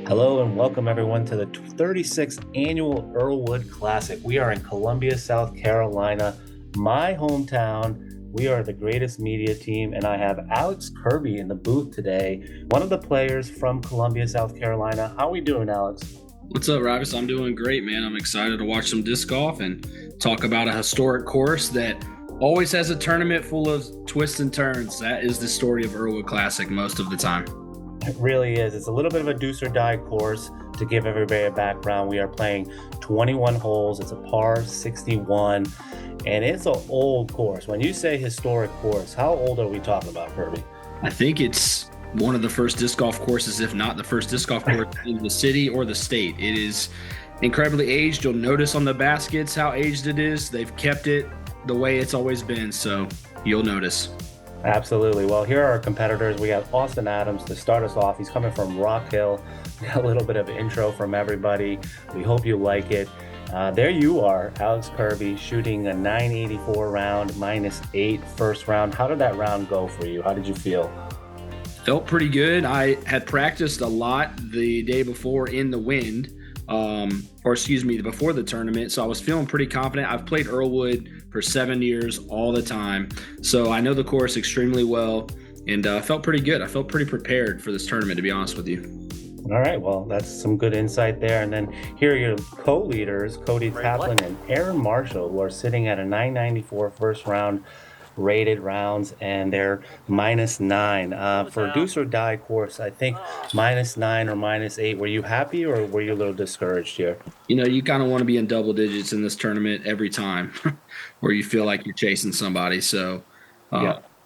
Hello and welcome everyone to the 36th annual Earlewood Classic. We are in Columbia, South Carolina, my hometown. We are the greatest media team, and I have Alex Kirby in the booth today, one of the players from Columbia, South Carolina. How are we doing, Alex? What's up, Raivis? I'm doing great, man. I'm excited to watch some disc golf and talk about a historic course that always has a tournament full of twists and turns. That is the story of Earlewood Classic most of the time. It really is. It's a little bit of a deuce or die course. To give everybody a background, we are playing 21 holes. It's a par 61, and it's an old course. When you say historic course, how old are we talking about, Kirby? I think it's one of the first disc golf courses, if not the first disc golf course in the city or the state. It is incredibly aged. You'll notice on the baskets how aged it is. They've kept it the way it's always been, so you'll notice. Absolutely. Well, here are our competitors. We got Austin Adams to start us off. He's coming from Rock Hill. We got a little bit of intro from everybody. We hope you like it. There you are, Alex Kirby, shooting a 984 round, -8 first round. How did that round go for you? How did you feel? Felt pretty good. I had practiced a lot the day before in the wind, before the tournament. So I was feeling pretty confident. I've played Earlewood for 7 years all the time. So I know the course extremely well, and I felt pretty good. I felt pretty prepared for this tournament, to be honest with you. All right, well, that's some good insight there. And then here are your co-leaders, Cody Taplin and Aaron Marshall, who are sitting at a 994 first round rated rounds, and they're -9. For deuce or die course, I think -9 or -8. Were you happy or were you a little discouraged here? You know, you kind of want to be in double digits in this tournament every time where you feel like you're chasing somebody. So,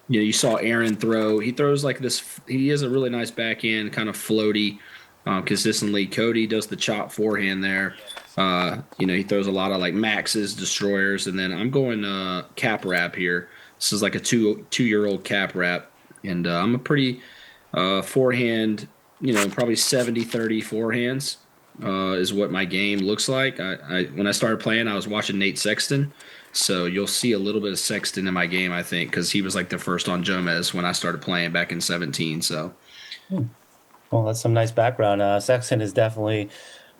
you saw Aaron throw. He throws like this. He has a really nice backhand, kind of floaty consistently. Cody does the chop forehand there. He throws a lot of like maxes, destroyers, and then I'm going cap wrap here. This is like a two-year-old cap wrap, and I'm a pretty forehand, probably 70-30 forehands is what my game looks like. When I started playing, I was watching Nate Sexton, so you'll see a little bit of Sexton in my game, I think, because he was like the first on Jomez when I started playing back in 17. So, Well, that's some nice background. Sexton is definitely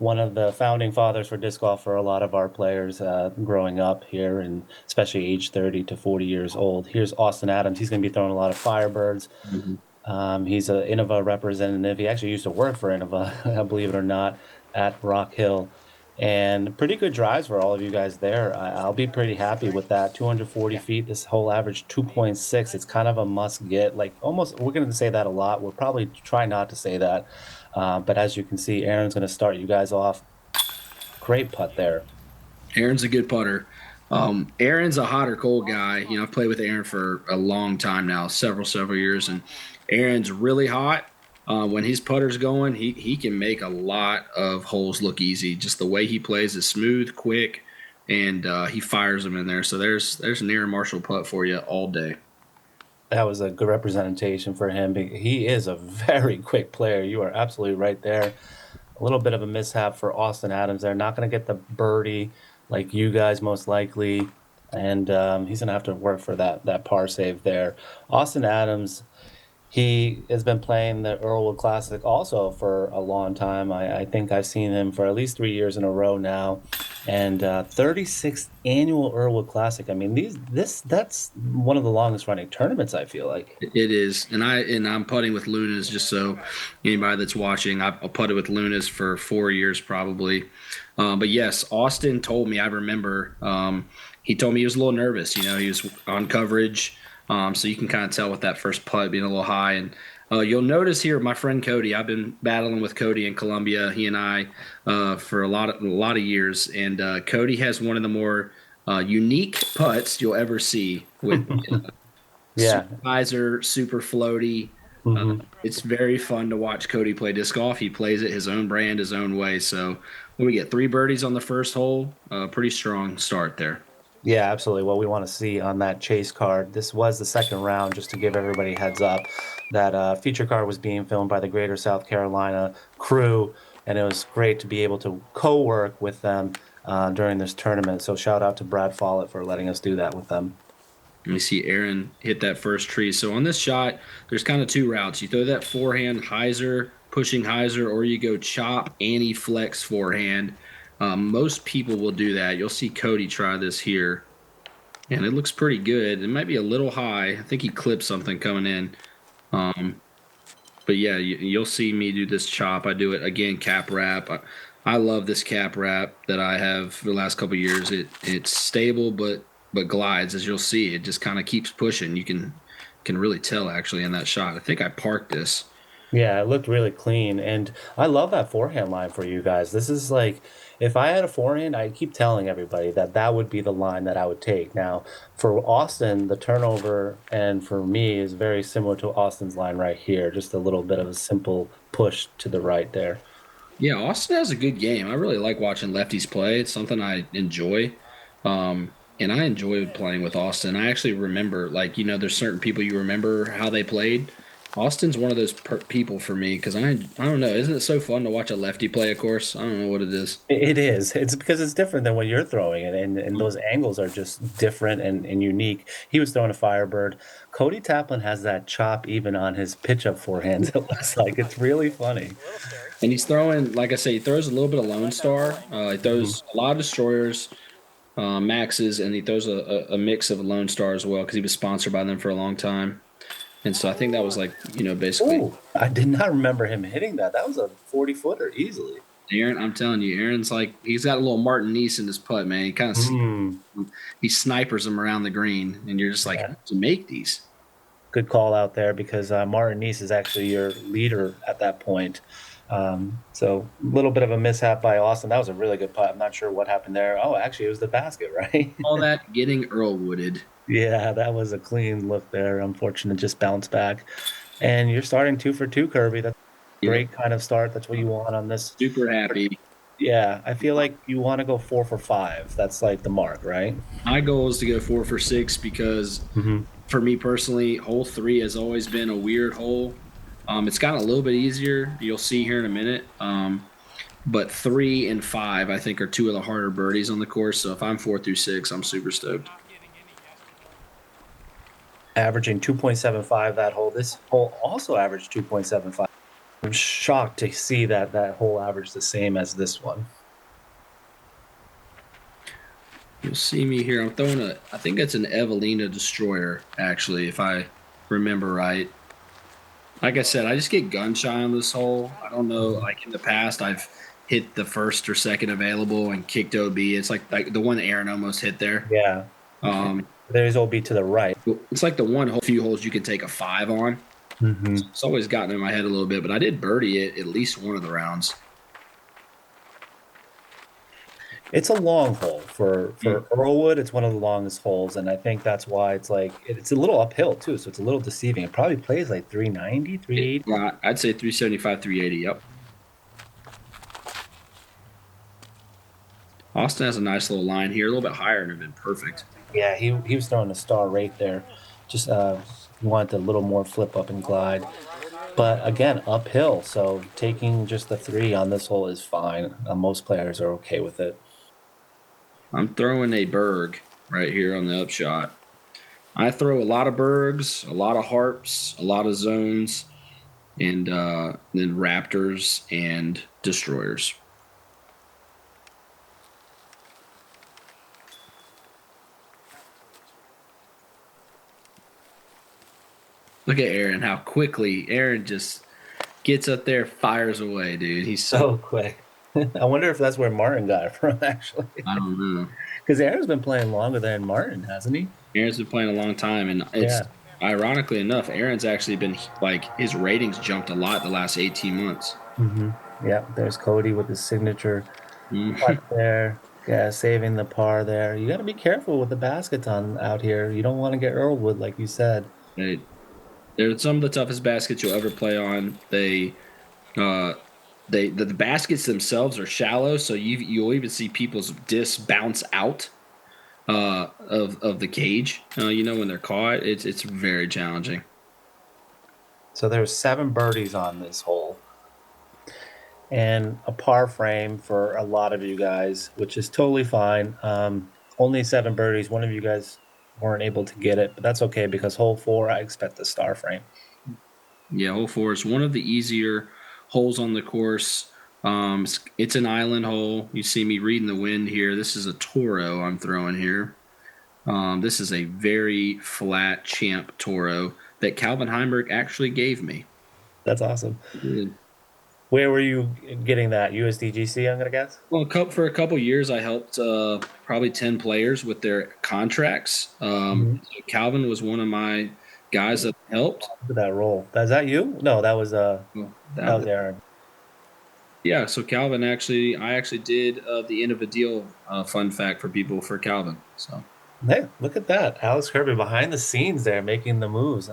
one of the founding fathers for disc golf for a lot of our players growing up here, and especially age 30 to 40 years old. Here's Austin Adams. He's going to be throwing a lot of Firebirds. He's an Innova representative. He actually used to work for Innova, believe it or not, at Rock Hill. And pretty good drives for all of you guys there. I'll be pretty happy with that. 240 feet, this whole average 2.6. It's kind of a must get. Like almost, we're going to say that a lot. We'll probably try not to say that. But as you can see, Aaron's going to start you guys off. Great putt there. Aaron's a good putter. Aaron's a hot or cold guy. I've played with Aaron for a long time now, several years, and Aaron's really hot. When his putter's going, he can make a lot of holes look easy. Just the way he plays is smooth, quick, and he fires them in there. So there's an Aaron Marshall putt for you all day. That was a good representation for him. He is a very quick player. You are absolutely right there. A little bit of a mishap for Austin Adams there. Not going to get the birdie like you guys most likely, and he's going to have to work for that par save there. Austin Adams, he has been playing the Earlewood Classic also for a long time. I think I've seen him for at least 3 years in a row now. And 36th annual Earlewood Classic. I mean, that's one of the longest running tournaments, I feel like. It is. And I'm putting with Lunas, just so anybody that's watching, I've putted with Lunas for 4 years probably. But yes, Austin told me, I remember, he told me he was a little nervous. He was on coverage. So you can kind of tell with that first putt being a little high. And you'll notice here, my friend Cody, I've been battling with Cody in Columbia, he and I, for a lot of years. And Cody has one of the more unique putts you'll ever see with super hyzer, super floaty. It's very fun to watch Cody play disc golf. He plays it his own brand, his own way. So when we get 3 birdies on the first hole, pretty strong start there. Yeah, absolutely. What we want to see on that chase card. This was the second round, just to give everybody a heads up. That feature card was being filmed by the Greater South Carolina crew, and it was great to be able to co-work with them during this tournament. So shout out to Brad Follett for letting us do that with them. Let me see Aaron hit that first tree. So on this shot, there's kind of 2 routes. You throw that forehand hyzer pushing hyzer, or you go chop anti-flex forehand. Most people will do that. You'll see Cody try this here, and it looks pretty good. It might be a little high. I think he clipped something coming in. But yeah, you'll see me do this chop. I do it again, cap wrap. I love this cap wrap that I have for the last couple of years. It's stable, but glides, as you'll see. It just kind of keeps pushing. You can really tell actually in that shot. I think I parked this. Yeah, it looked really clean. And I love that forehand line for you guys. This is like, if I had a forehand, I keep telling everybody that that would be the line that I would take. Now, for Austin, the turnover and for me is very similar to Austin's line right here. Just a little bit of a simple push to the right there. Yeah, Austin has a good game. I really like watching lefties play. It's something I enjoy. And I enjoyed playing with Austin. I actually remember, like, there's certain people you remember how they played. Austin's one of those people for me because I don't know. Isn't it so fun to watch a lefty play a course? I don't know what it is. It is. It's because it's different than when you're throwing it, and those angles are just different and unique. He was throwing a Firebird. Cody Taplin has that chop even on his pitch up forehands. It looks like it's really funny. And he's throwing, like I say, he throws a little bit of Lone Star. He Mhm. throws a lot of destroyers, maxes, and he throws a mix of Lone Star as well because he was sponsored by them for a long time. And so I think that was like, basically Oh, I did not remember him hitting that. That was a 40-footer easily. Aaron. I'm telling you, Aaron's like he's got a little Martin Nice in his putt, man. He kind of Mm, he snipers them around the green, and you're just like, how yeah. to make these? Good call out there because Martin Nice is actually your leader at that point. So a little bit of a mishap by Austin. That was a really good putt. I'm not sure what happened there. Oh, actually, it was the basket, right? All that getting Earlwooded. Yeah, that was a clean look there. Unfortunate, just bounce back. And you're starting 2 for 2, Kirby. That's a Yep. great kind of start. That's what you want on this. Super happy. Yeah, I feel like you want to go 4 for 5. That's like the mark, right? My goal is to go 4 for 6 because Hmm. for me personally, hole 3 has always been a weird hole. It's gotten a little bit easier. You'll see here in a minute. But 3 and 5, I think, are two of the harder birdies on the course. So if I'm 4 through 6, I'm super stoked. Averaging 2.75 that hole. This hole also averaged 2.75. I'm shocked to see that hole average the same as this one. You'll see me here. I'm throwing I think it's an Evelina Destroyer, actually, if I remember right. Like I said, I just get gun shy on this hole. I don't know. Like in the past, I've hit the first or second available and kicked OB. It's like the one that Aaron almost hit there. Yeah. Um, There's OB to the right. it's like the few holes you can take a 5 on. Hmm. It's always gotten in my head a little bit, but I did birdie it at least one of the rounds. It's a long hole for Earlwood. It's one of the longest holes, and I think that's why it's like it's a little uphill too, so it's a little deceiving. It probably plays like 390, 380. Well, I'd say 375, 380. Yep. Austin has a nice little line here, a little bit higher, and have been perfect. Yeah, he was throwing a star right there. Just wanted a little more flip up and glide. But again, uphill. So taking just the 3 on this hole is fine. Most players are okay with it. I'm throwing a Berg right here on the upshot. I throw a lot of Bergs, a lot of Harps, a lot of Zones, and then Raptors and Destroyers. Look at Aaron, how quickly Aaron just gets up there, fires away, dude. He's So quick. I wonder if that's where Martin got it from, actually. I don't know. Because Aaron's been playing longer than Martin, hasn't he? Aaron's been playing a long time, and it's Yeah. ironically enough, Aaron's actually been like his ratings jumped a lot the last 18 months. Hmm. Yeah, there's Cody with his signature putt Mhm. there. Yeah, saving the par there. You got to be careful with the baskets on out here. You don't want to get Earlwood, like you said. They, they're some of the toughest baskets you'll ever play on. Uh, the baskets themselves are shallow, so you'll even see people's discs bounce out of the cage. When they're caught, it's very challenging. So there's 7 birdies on this hole. And a par frame for a lot of you guys, which is totally fine. Only 7 birdies. One of you guys weren't able to get it, but that's okay because hole 4, I expect the star frame. Yeah, hole 4 is one of the easier holes on the course. It's an island hole. You see me reading the wind here. This is a Toro I'm throwing here. This is a very flat champ Toro that Calvin Heimberg actually gave me. That's awesome. Where were you getting that? USDGC, I'm gonna guess. Well, for a couple years, I helped probably 10 players with their contracts. So Calvin was one of my guys that helped. Look at that roll. Is that you? No, that was Well, that was Aaron. yeah. So Calvin I actually did the end of a deal fun fact for people for Calvin. So Hey, look at that. Alex Kirby behind the scenes there making the moves.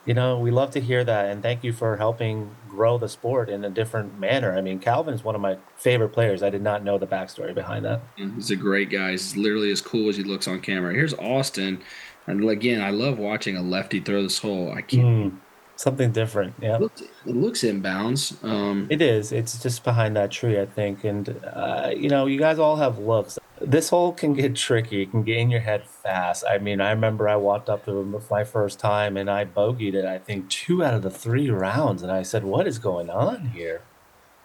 We love to hear that, and thank you for helping grow the sport in a different manner. I mean, Calvin is one of my favorite players. I did not know the backstory behind that. he's a great guy. He's literally as cool as he looks on camera. Here's Austin, and again, I love watching a lefty throw this hole. I can't. Something different. Yeah. It looks inbounds. It is. It's just behind that tree, I think. And, you guys all have looks. This hole can get tricky. It can get in your head fast. I mean, I remember I walked up to him my first time and I bogeyed it, I think, 2 out of the 3 rounds. And I said, what is going on here?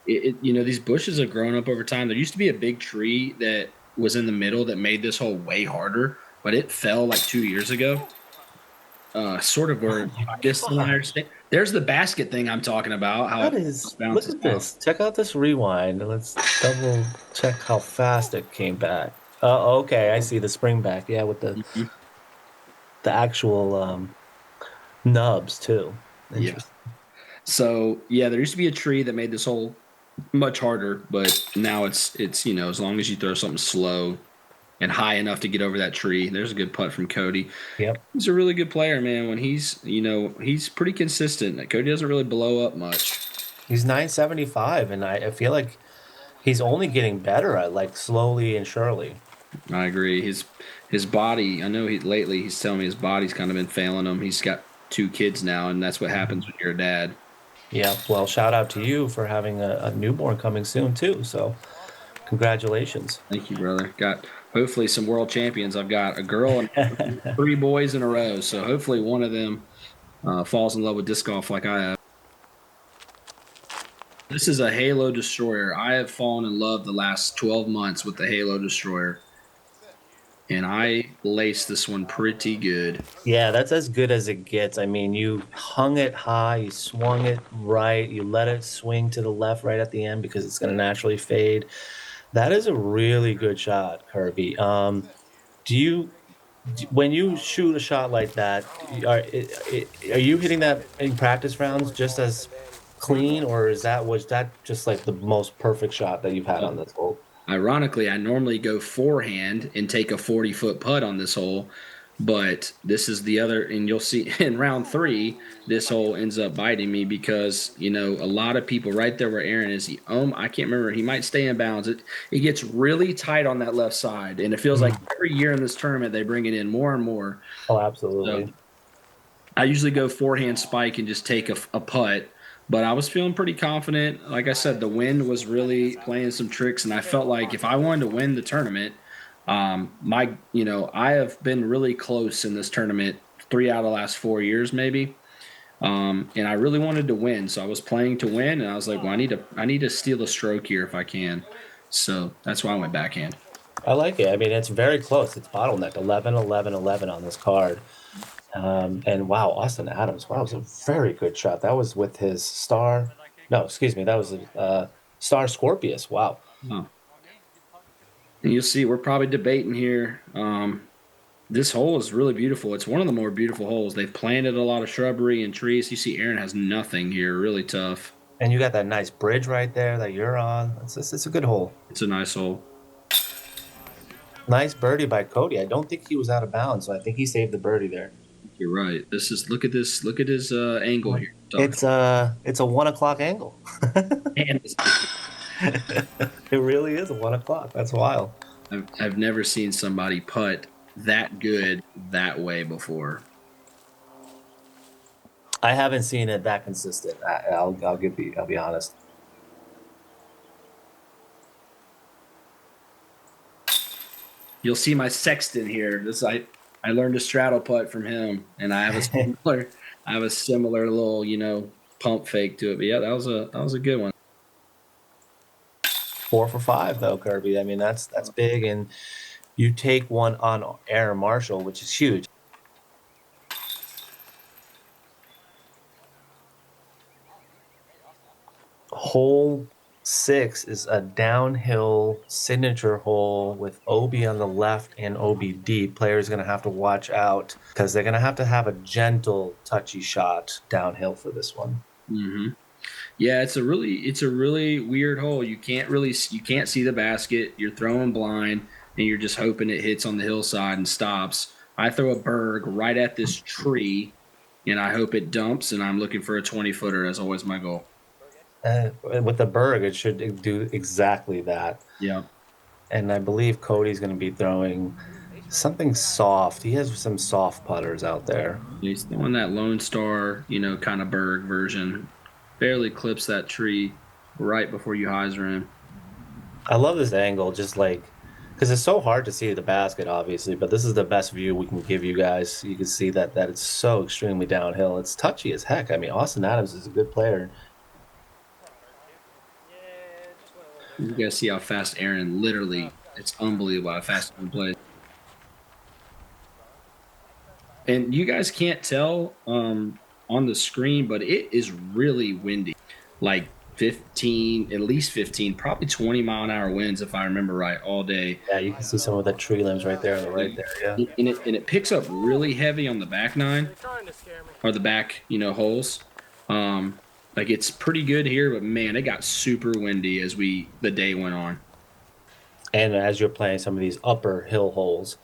These bushes have grown up over time. There used to be a big tree that was in the middle that made this hole way harder, but it fell like 2 years ago. Sort of where there's the basket thing I'm talking about. How That is, look at this. Check out this rewind. Let's double check how fast it came back. Okay, I see the spring back. Yeah, with the actual nubs too. Yeah. So there used to be a tree that made this hole much harder, but now it's as long as you throw something slow and high enough to get over that tree. There's a good putt from Cody. Yep. He's a really good player, man. When he's pretty consistent. Cody doesn't really blow up much. He's 975, and I feel like he's only getting better, like slowly and surely. I agree. His body, I know lately he's telling me his body's kind of been failing him. He's got 2 kids now, and that's what happens when you're a dad. Yeah. Well, shout out to you for having a newborn coming soon too. So congratulations. Thank you, brother. Got hopefully some world champions. I've got a girl and 3 boys in a row. So hopefully one of them falls in love with disc golf like I have. This is a Halo Destroyer. I have fallen in love the last 12 months with the Halo Destroyer. And I laced this one pretty good. Yeah, that's as good as it gets. I mean, you hung it high, you swung it right, you let it swing to the left right at the end because it's going to naturally fade. That is a really good shot, Kirby. When you shoot a shot like that, are you hitting that in practice rounds just as clean, or was that just like the most perfect shot that you've had on this hole? Ironically, I normally go forehand and take a 40-foot putt on this hole, but this is the other, and you'll see in round 3, this hole ends up biting me because, a lot of people right there where Aaron is, I can't remember, he might stay in bounds. It gets really tight on that left side, and it feels like every year in this tournament they bring it in more and more. Oh, absolutely. So I usually go forehand spike and just take a putt. But I was feeling pretty confident. Like I said, the wind was really playing some tricks, and I felt like if I wanted to win the tournament, I have been really close in this tournament 3 out of the last 4 years, maybe. And I really wanted to win, so I was playing to win, and I was like, well, I need to steal a stroke here if I can. So that's why I went backhand. I like it. I mean, it's very close. It's bottleneck 11, 11, 11 on this card. And wow, Austin Adams. Wow, it was a very good shot. That was with his star. No, excuse me. That was a star Scorpius. Wow. Oh. And you'll see, we're probably debating here. This hole is really beautiful. It's one of the more beautiful holes. They've planted a lot of shrubbery and trees. You see, Aaron has nothing here. Really tough. And you got that nice bridge right there that you're on. It's a good hole. It's a nice hole. Nice birdie by Cody. I don't think he was out of bounds, so I think he saved the birdie there. You're right. Look at this. Look at his angle here. It's a 1 o'clock angle. It really is a 1 o'clock. That's wild. I've never seen somebody putt that good that way before. I haven't seen it that consistent. I'll be honest. You'll see my sextant here. I learned a straddle putt from him, and I have a similar little, pump fake to it. But yeah, that was a good one. 4 for 5 though, Kirby. I mean, that's big, and you take one on Aaron Marshall, which is huge. Hole 6 is a downhill signature hole with OB on the left and OB deep. Players going to have to watch out because they're going to have a gentle, touchy shot downhill for this one. Mm-hmm. Yeah, it's a really weird hole. You can't see the basket. You're throwing blind, and you're just hoping it hits on the hillside and stops. I throw a berg right at this tree, and I hope it dumps. And I'm looking for a 20-footer. That's always my goal. With the Berg, it should do exactly that. Yeah. And I believe Cody's going to be throwing something soft. He has some soft putters out there. He's throwing that Lone Star, kind of berg version. Barely clips that tree right before you hyzer him. I love this angle, just like because it's so hard to see the basket, obviously, but this is the best view we can give you guys. You can see that it's so extremely downhill. It's touchy as heck. I mean, Austin Adams is a good player. You guys see how fast Aaron it's unbelievable how fast he plays. And you guys can't tell on the screen, but it is really windy. Like 15, at least 15, probably 20-mile-an-hour winds, if I remember right, all day. Yeah, you can see some of the tree limbs right there on the right there, yeah. And it picks up really heavy on the back nine, or the back, holes. Like it's pretty good here, but man, it got super windy as the day went on. And as you're playing some of these upper hill holes,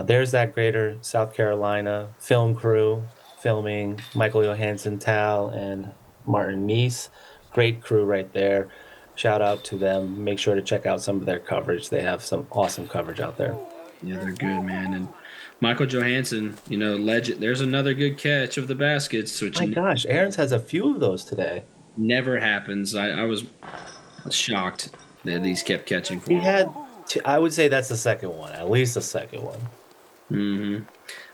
there's that Greater South Carolina film crew filming Michael Johansson, Tal, and Martin Neese. Great crew right there. Shout out to them. Make sure to check out some of their coverage. They have some awesome coverage out there. Yeah, they're good, man. And Michael Johansson, legend. There's another good catch of the baskets. Which My gosh, Aaron's has a few of those today. Never happens. I was shocked that these kept catching. He had, I would say that's the second one, at least the second one. Mm-hmm.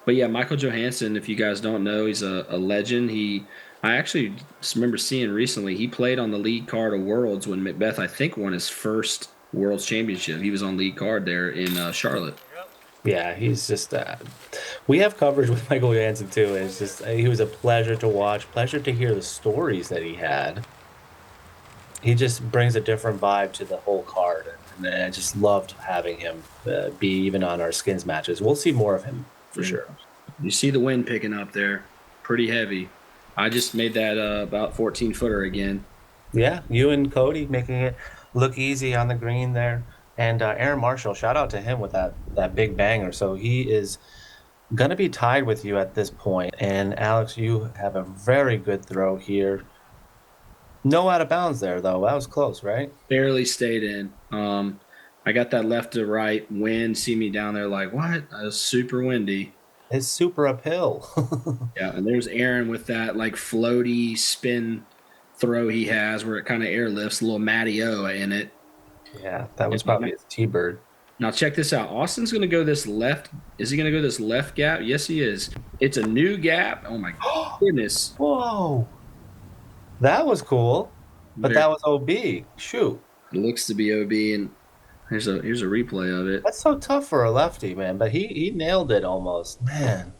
But yeah, Michael Johansson, if you guys don't know, he's a legend. I actually just remember seeing recently, he played on the lead card of Worlds when Macbeth, I think, won his first Worlds Championship. He was on lead card there in Charlotte. Yeah, he's just we have coverage with Michael Johansson too. It's just he was a pleasure to watch, pleasure to hear the stories that he had. He just brings a different vibe to the whole card, and I just loved having him be even on our skins matches. We'll see more of him for sure. You see the wind picking up there, pretty heavy. I just made that about 14-footer again. Yeah, you and Cody making it look easy on the green there. And Aaron Marshall, shout out to him with that big banger. So he is going to be tied with you at this point. And Alex, you have a very good throw here. No out of bounds there, though. That was close, right? Barely stayed in. I got that left to right wind. See me down there like, what? It was super windy. It's super uphill. Yeah, and there's Aaron with that like floaty spin throw he has where it kind of airlifts, a little Matty-O in it. Yeah, that was probably his T-bird. Now check this out. Austin's going to go this left. Is he going to go this left gap? Yes, he is. It's a new gap. Oh, my goodness. Whoa. That was cool. But that was OB. Shoot. It looks to be OB, and here's a replay of it. That's so tough for a lefty, man. But he nailed it almost. Man.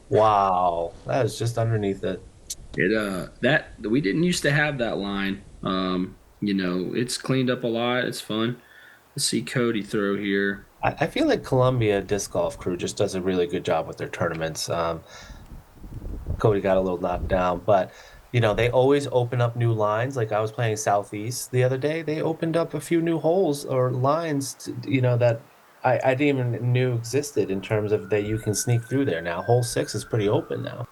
Wow. That was just underneath it. That we didn't used to have that line. It's cleaned up a lot. It's fun. Let's see Cody throw here. I feel like Columbia Disc Golf Crew just does a really good job with their tournaments. Cody got a little knocked down, but they always open up new lines. Like I was playing Southeast the other day. They opened up a few new holes or lines, that I didn't even knew existed in terms of that you can sneak through there now. Hole 6 is pretty open now.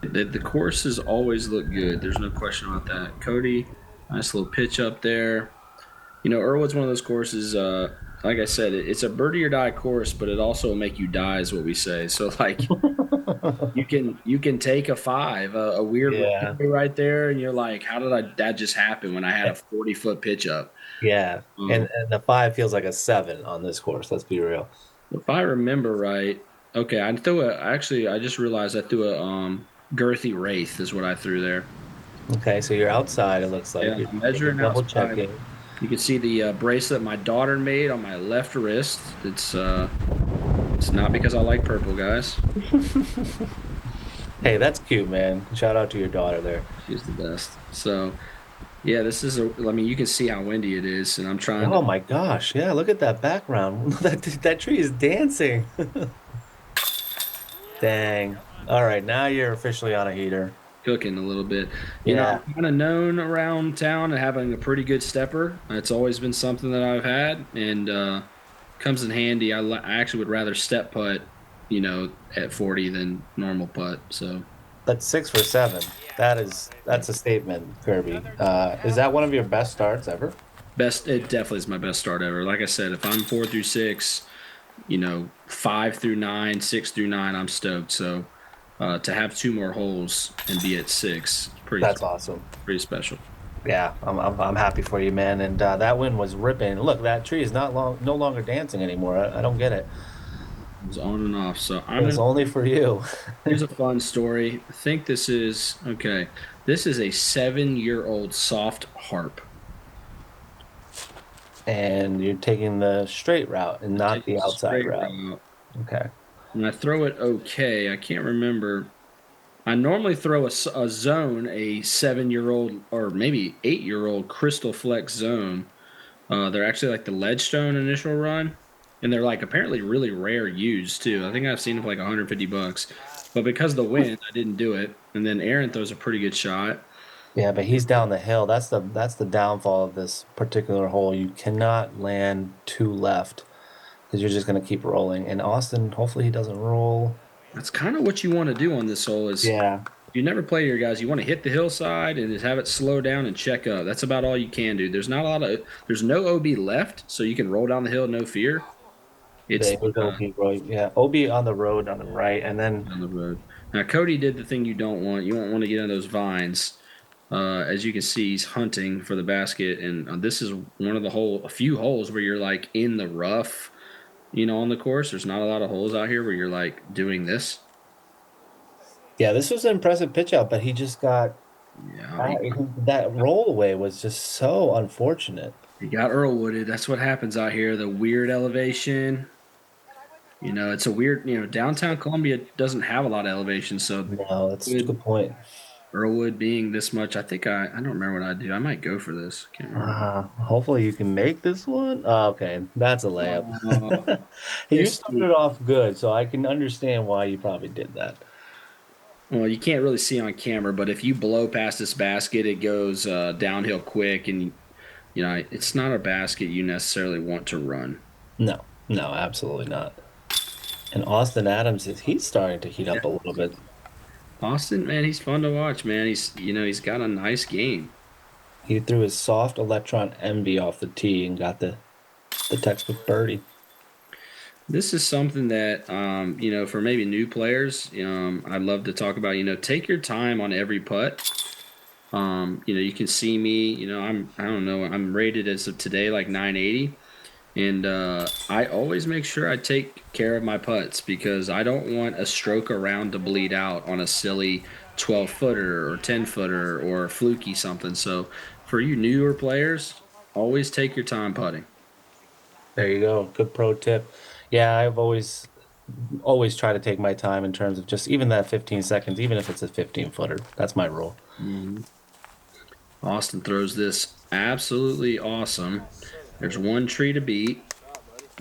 The courses always look good. There's no question about that. Cody, nice little pitch up there. Earlewood's one of those courses, like I said, it's a birdie or die course, but it also will make you die is what we say. So, like, you can take a 5, a weird right there, and you're like, how did that just happen when I had a 40-foot pitch up? Yeah, and the 5 feels like a 7 on this course. Let's be real. If I remember right, okay, I just realized I threw girthy wraith is what I threw there. Okay, so you're outside, it looks like. Yeah, You're, I'm you're measuring double outside. checking. You can see the bracelet my daughter made on my left wrist. It's not because I like purple, guys. Hey, that's cute, man. Shout out to your daughter there. She's the best. So yeah, this is a. I mean, you can see how windy it is, and I'm trying to Oh my gosh. Yeah, look at that background. That tree is dancing. Dang. All right, now you're officially on a heater. cooking a little bit. Yeah. I'm kind of known around town and having a pretty good stepper. It's always been something that I've had, and comes in handy. I actually would rather step putt, at 40 than normal putt. So That's 6 for 7. That's a statement, Kirby. Is that one of your best starts ever? it definitely is my best start ever. Like I said, if I'm 4 through 6, 5 through 9, 6 through 9, I'm stoked. So to have two more holes and be at 6, That's awesome. pretty special. Yeah, I'm happy for you, man. And that wind was ripping. Look, that tree is no longer dancing anymore. I don't get it. It was on and off. So It was only for you. here's a fun story. I think this is okay. This is a 7-year-old soft harp. And you're taking the straight route and not Taking the a outside straight route. route. Okay. And I throw it okay. I can't remember. I normally throw a zone, a 7-year-old or maybe 8-year-old Crystal Flex zone. They're actually like the Ledgestone initial run, and they're like apparently really rare used too. I think I've seen them for like $150, but because of the wind, I didn't do it. And then Aaron throws a pretty good shot. Yeah, but he's down the hill. That's the downfall of this particular hole. You cannot land too left because you're just going to keep rolling. And Austin, hopefully he doesn't roll. That's kind of what you want to do on this hole. Is Yeah. you never play your guys, you want to hit the hillside and just have it slow down and check up. That's about all you can do. There's no OB left, so you can roll down the hill no fear. It's There we go, Roy. Yeah, OB on the road on the right, and then down the road. Now Cody did the thing you don't want. You don't want to get in those vines. As you can see, he's hunting for the basket, and this is one of a few holes where you're like in the rough, on the course. There's not a lot of holes out here where you're like doing this. yeah, this was an impressive pitch out, but he just got Yeah, that roll away was just so unfortunate. he got Earlwooded. That's what happens out here. The weird elevation. It's a weird. Downtown Columbia doesn't have a lot of elevation, so No, that's a good good point. Earlwood being this much, I think I don't remember what I do. I might go for this. Can't remember. Hopefully you can make this one. Okay, that's a Uh, layup. You Yes. started off good, so I can understand why you probably did that. Well, you can't really see on camera, but if you blow past this basket, it goes downhill quick, and it's not a basket you necessarily want to run. No, no, absolutely not. And Austin Adams he's starting to heat up a little bit. Austin, man, he's fun to watch, man. He's got a nice game. He threw his soft electron envy off the tee and got the textbook birdie. This is something that, for maybe new players, I'd love to talk about. Take your time on every putt. You can see me. I don't know. I'm rated as of today like 980, and I always make sure I take care of my putts because I don't want a stroke around to bleed out on a silly 12-footer or 10-footer or fluky something. So, for you newer players, always take your time putting. There you go. Good pro tip. Yeah, I've always try to take my time in terms of just even that 15 seconds, even if it's a 15 footer. That's my rule. Mhm. Austin throws this absolutely awesome. There's one tree to beat.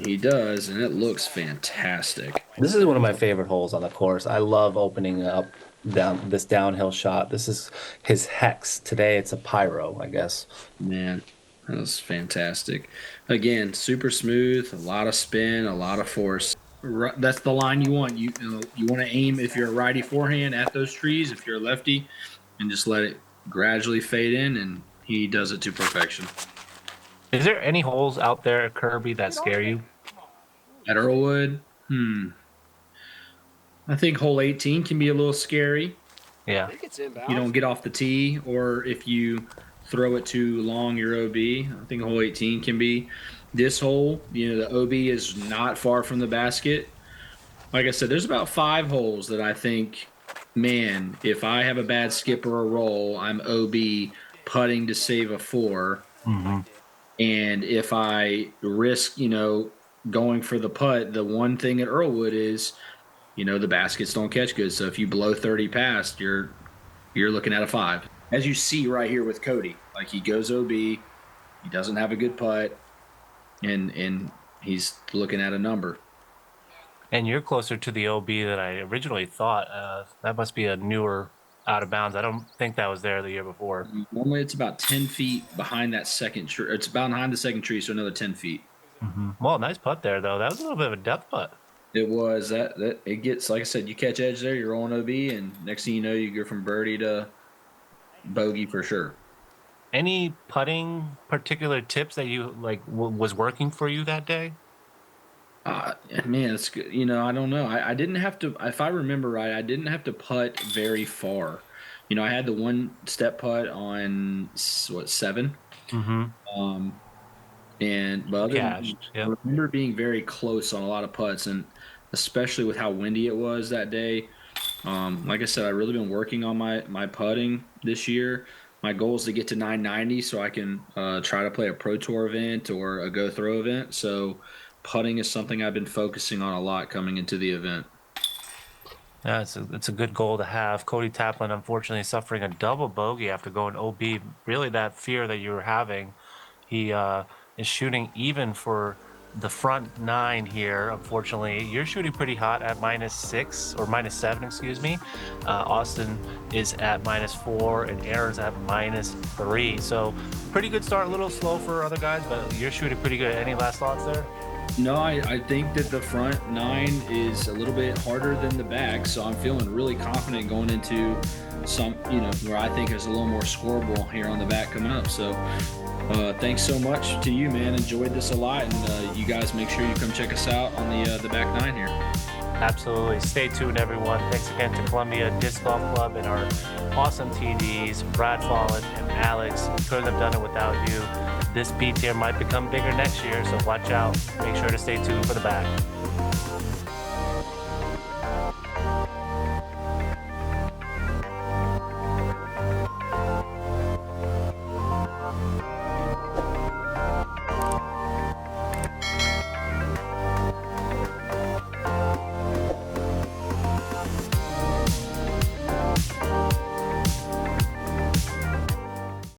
He does, and it looks fantastic. This is one of my favorite holes on the course. I love opening up this downhill shot. This is his hex. Today it's a pyro, I guess. Man, that was fantastic. Again, super smooth, a lot of spin, a lot of force. That's the line you want. You want to aim if you're a righty forehand at those trees. If you're a lefty, and just let it gradually fade in, and he does it to perfection. Is there any holes out there at Kirby that scare you? At Earlwood, I think hole 18 can be a little scary. Yeah. You don't get off the tee, or if you throw it too long, your OB. I think hole 18 can be. This hole, the OB is not far from the basket. Like I said, there's about 5 holes that I think man, if I have a bad skip or a roll, I'm OB putting to save a 4. Mm-hmm. And if I risk, going for the putt, the one thing at Earlewood is, the baskets don't catch good. So if you blow 30 past, you're looking at a 5. As you see right here with Cody, like he goes OB, he doesn't have a good putt, and he's looking at a number. And you're closer to the OB than I originally thought. That must be a newer out of bounds. I don't think that was there the year before. Normally it's about 10 feet behind that second tree. It's about behind the second tree, so another 10 feet. Mm-hmm. Well, nice putt there, though. That was a little bit of a depth putt. It was. That it gets, like I said, you catch edge there, you're on OB, and next thing you know, you go from birdie to bogey for sure. Any putting particular tips that you was working for you that day? Man, it's good. I don't know. I didn't have to. If I remember right, I didn't have to putt very far. I had the one step putt on 7. Mm-hmm. But Cashed, I remember being very close on a lot of putts, and especially with how windy it was that day. Like I said, I've really been working on my putting this year. My goal is to get to 990 so I can try to play a Pro Tour event or a Go Throw event. So putting is something I've been focusing on a lot coming into the event. Yeah, it's a good goal to have. Cody Taplin, unfortunately, suffering a double bogey after going OB. Really, that fear that you were having. He is shooting even for the front 9 here. Unfortunately, you're shooting pretty hot at -6 or -7, excuse me. Austin is at -4 and Aaron's at -3. So pretty good start. A little slow for other guys, but you're shooting pretty good. Any last thoughts there? No, I think that the front 9 is a little bit harder than the back, so I'm feeling really confident going into some, where I think there's a little more scoreable here on the back coming up. So thanks so much to you, man. Enjoyed this a lot, and you guys make sure you come check us out on the back 9 here. Absolutely. Stay tuned, everyone. Thanks again to Columbia Disc Golf Club and our awesome TDs, Brad Follett and Alex. We couldn't have done it without you. This B tier might become bigger next year, so watch out. Make sure to stay tuned for the back.